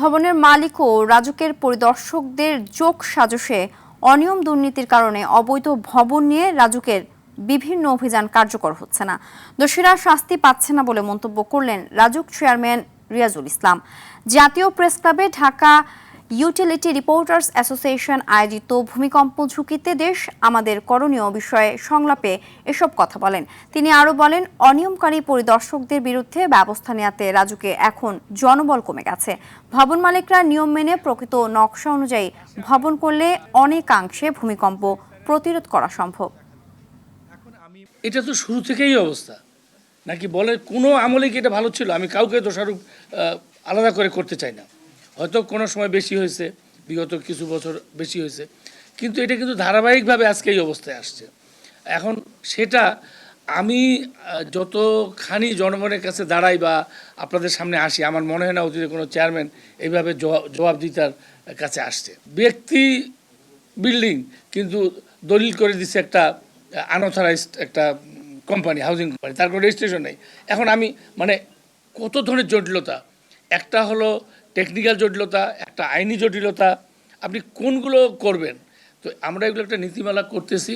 ভবনের মালিক ও রাজুকের পরিদর্শকদের যোগ সাজশে অনিয়ম দুর্নীতির কারণে অবৈধ ভবন নিয়ে রাজুকের বিভিন্ন অভিযান কার্যকর হচ্ছে না। দোষীরা শাস্তি পাচ্ছে না বলে মন্তব্য করলেন রাজুক চেয়ারম্যান রিয়াজুল ইসলাম। জাতীয় প্রেস ক্লাবে ঢাকা ইউটিলিটি রিপোর্টার্স অ্যাসোসিয়েশন আয়োজিত ভূমিকম্প ঝুঁকিতে দেশ আমাদের করণীয় বিষয়ে সংলাপে এসব কথা বলেন তিনি। আরও বলেন, অনিয়মকারী পরিদর্শকদের বিরুদ্ধে ব্যবস্থা নেওয়াতে রাজুকে এখন জনবল কমে গেছে। ভবন মালিকরা নিয়ম মেনে প্রকৃত নকশা অনুযায়ী ভবন করলে অনেকাংশে ভূমিকম্প প্রতিরোধ করা সম্ভব। এটা তো শুরু থেকেই অবস্থা নাকি বলে কোনো আমলে কি এটা ভালো ছিল? আমি কাউকে দোষারোপ আলাদা করে করতে চাই না। হয়তো কোনো সময় বেশি হয়েছে, বিগত কিছু বছর বেশি হয়েছে, কিন্তু এটা কিন্তু ধারাবাহিকভাবে আজকে এই অবস্থায় আসছে। এখন সেটা আমি যতখানি জনগণের কাছে দাঁড়াই বা আপনাদের সামনে আসি, আমার মনে হয় না অতীতে কোনো চেয়ারম্যান এইভাবে জবাবদিহিতার কাছে আসছে। ব্যক্তি বিল্ডিং কিন্তু দলিল করে দিচ্ছে একটা আনঅথরাইজড একটা কোম্পানি, হাউজিং কোম্পানি, তার কোনো রেজিস্ট্রেশন নেই। এখন আমি মানে কত ধরনের জটিলতা, একটা হলো টেকনিক্যাল জটিলতা, একটা আইনি জটিলতা, আপনি কোনগুলো করবেন? তো আমরা এগুলো একটা নীতিমালা করতেছি।